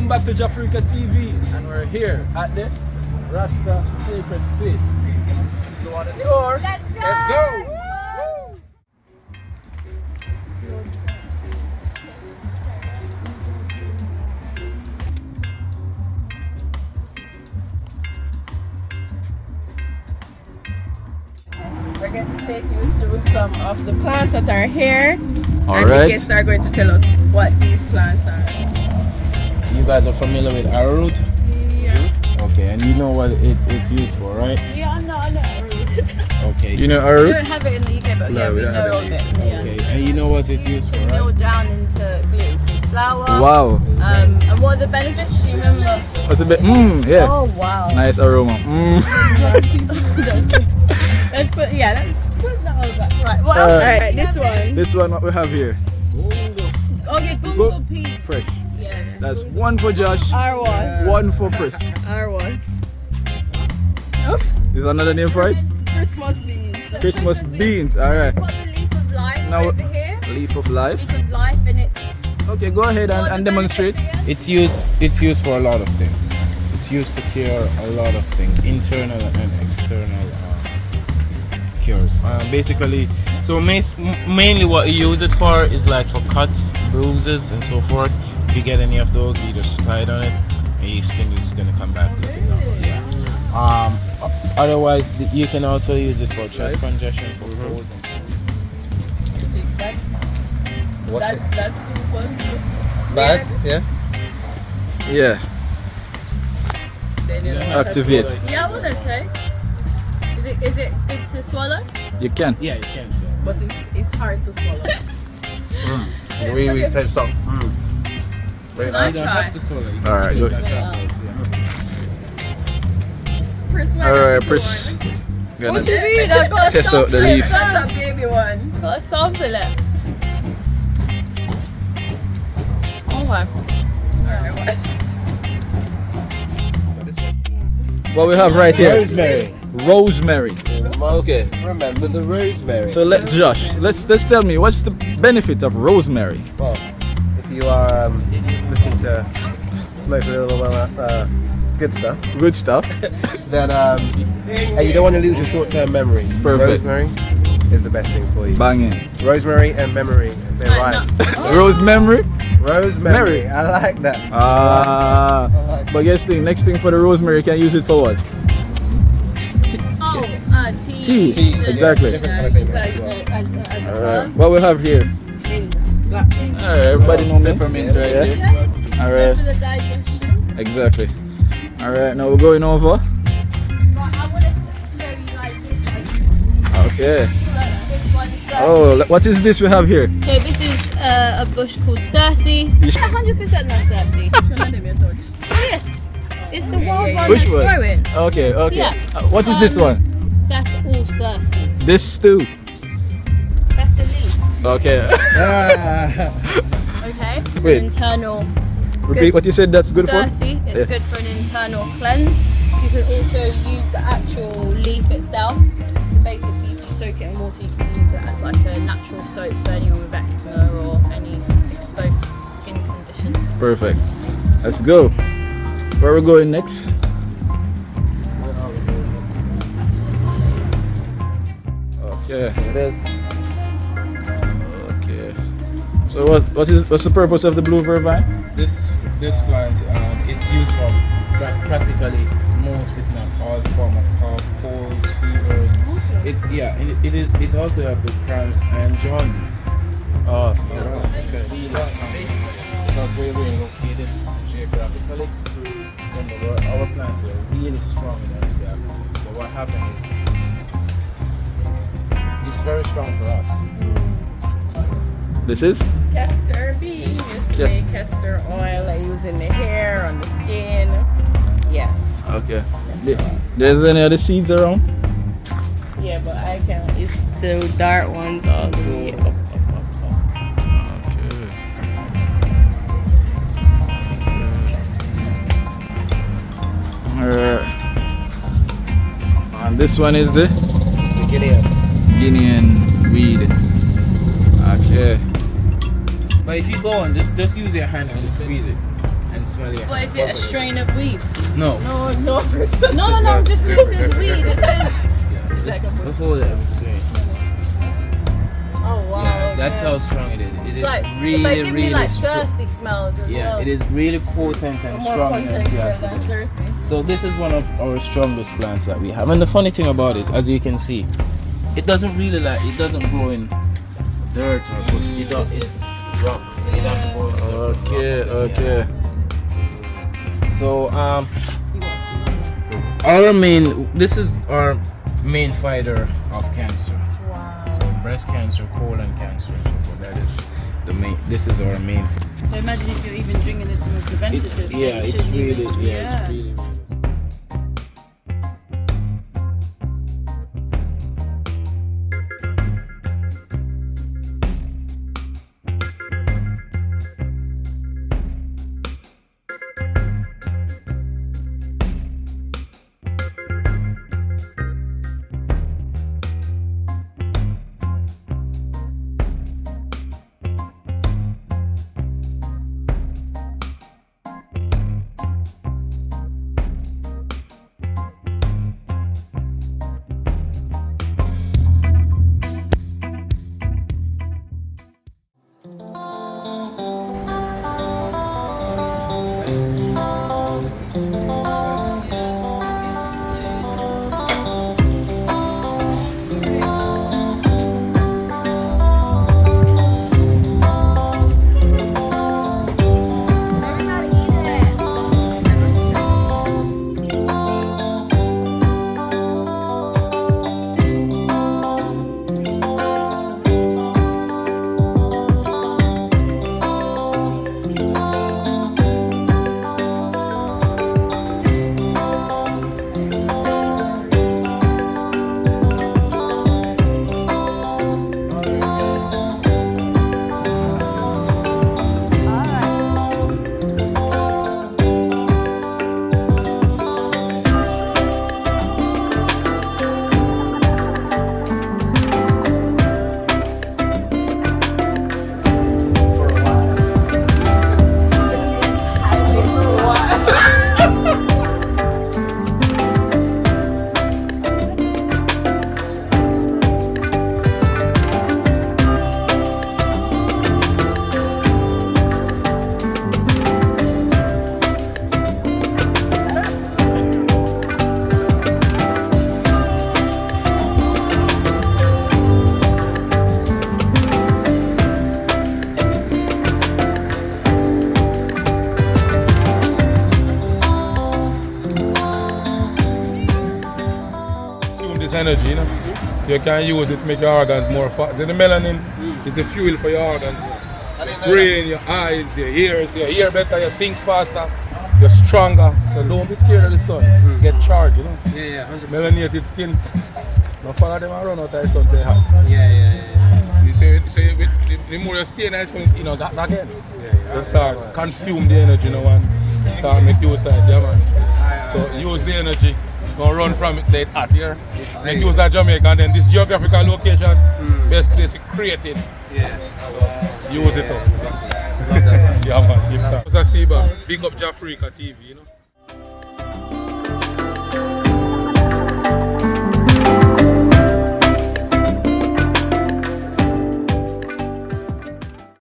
Welcome back to Jafrika TV, and we're here at the Rasta Sacred Space. Let's go on a tour. Let's go! Let's go! We're going to take you through some of the plants that are here. All and right. the guests are going to tell us what these plants are. You guys are familiar with arrowroot? Yeah. Okay, and you know what it's used for, right? Yeah, I know. Okay. You know We Arrowroot? don't have it in the UK, but No, yeah, we we don't have know it of in it. the Yeah. Okay, and you know what it's used for, Mill right? down into gluten-free flour. Wow. And what are the benefits? Do you remember? What's a bit? Yeah. Oh wow. Nice aroma. Let's put that over. Right. What else? Alright, this one. This one, what we have here? Oh yeah, gungo peas. Fresh. Yeah. That's one for Josh, R1. one for Chris. R1. Is another name for it? Christmas beans. Christmas beans. All right. We've got the leaf of life Now- over here. Leaf of life. Leaf of life, and it's. Okay, go ahead and demonstrate. It's used for a lot of things. It's used to cure a lot of things, internal and external cures. Basically, so mainly what you use it for is like for cuts, bruises, and so forth. If you get any of those, you just tie it on it, and your skin is gonna come back looking normal. Yeah. Otherwise, you can also use it for chest congestion, for colds and That's super. Bad? Yeah. Yeah. Then you know, Activate. Yeah, I want to taste. Is it good to swallow? You can. yeah, you can. But it's hard to swallow. We taste some. Very I nice. You don't try. have to swallow. You can All right, keep it go. like that. All right, Chris. Gonna What do you mean? I've got a test out the sample it. leaf. That's a baby one. Got a sample it. Okay. What we have right here? Rosemary. Rosemary. Okay. Remember the rosemary. So let's tell me what's the benefit of rosemary? Well, if you are looking to smoke a little good stuff, then and you don't want to lose your short-term memory. Perfect. Rosemary is the best thing for you. Banging. Rosemary and memory, they're right. Rosemary? Rosemary, I like that. But guess thing, next thing for the rosemary, you can use it for what? Tea. Tea. Exactly. Different kind of thing. Alright. What we have here? Mint. Black mint. Alright, everybody know peppermint right here. Yes. Good Alright. for the digestion. Exactly. Alright, now we're going over. Right, I want to show you like this. Okay. This one. Oh, what is this we have here? So this is a bush called Cerasee. 100% not Cerasee. Oh yes, it's the wild one Which that's one? growing. Okay. Yeah. What is this one? That's all Cerasee. This too. That's the leaf. Okay. Okay. It's Wait. an internal. Repeat what you said that's good for? Cerasee. It's Yeah. good for an internal cleanse. You can also use the actual leaf itself to basically, if you soak it in water, you can use it as like a natural soap for anyone with eczema or any exposed skin conditions. Perfect. Let's go. Where are we going next? Okay. It is. Okay. So what's the purpose of the blue vervine? This plant is used for practically most, if not all, form of cough, colds, fevers. It also helps with cramps and jaundice. Oh, Because where we're located geographically, our plants are really strong in antioxidants. So what happens is it's very strong for us. This is? Castor bean used to make castor oil I use in the hair, on the skin. Yeah. Okay. There's any other seeds around? Yeah, but I can't. It's the dark ones all the way up. Okay. And this one is the it's the Guinea. Guinean weed. Okay. But if you go on, just use your hand and just squeeze it and smell, yeah. What is it? A strain of weed? No. No, just this is weed. It says. Hold it. Oh wow. Yeah, that's okay. how strong it is. It is Like, really, they give really me like strong. Cerasee smells as Yeah, well. it is really potent and More strong in potent than antioxidants. Cerasee. So this is one of our strongest plants that we have. And the funny thing about it, as you can see, it doesn't really it doesn't grow in dirt or bush. It does, it's rocks. It doesn't grow in Okay, okay. So this is our main fighter of cancer. Wow. So breast cancer, colon cancer, so forth. That is the main. This is our main. So imagine if you're even drinking this from a preventative stage. Yeah, you it's shouldn't really, even- it's really. Energy, you know? So you can use it to make your organs more fat. The melanin is a fuel for your organs. Brain, your eyes, your ears, you hear better, you think faster, you're stronger. So don't be scared of the sun. Get charged, you know? Yeah, 100%. Melanated skin. No follow them around out there, sun too hot. Yeah. You say the more you stay in the sun, you know, that again. You start consume the energy, you know, and start make use of it, yeah man. So use the energy. Don't run from it, say it hot here. Make use of Jamaica, and then this geographical location, best place to create it. Yeah. So use it up. Love that. Yeah man, give thanks. Seba, big up Jafrika TV, you know.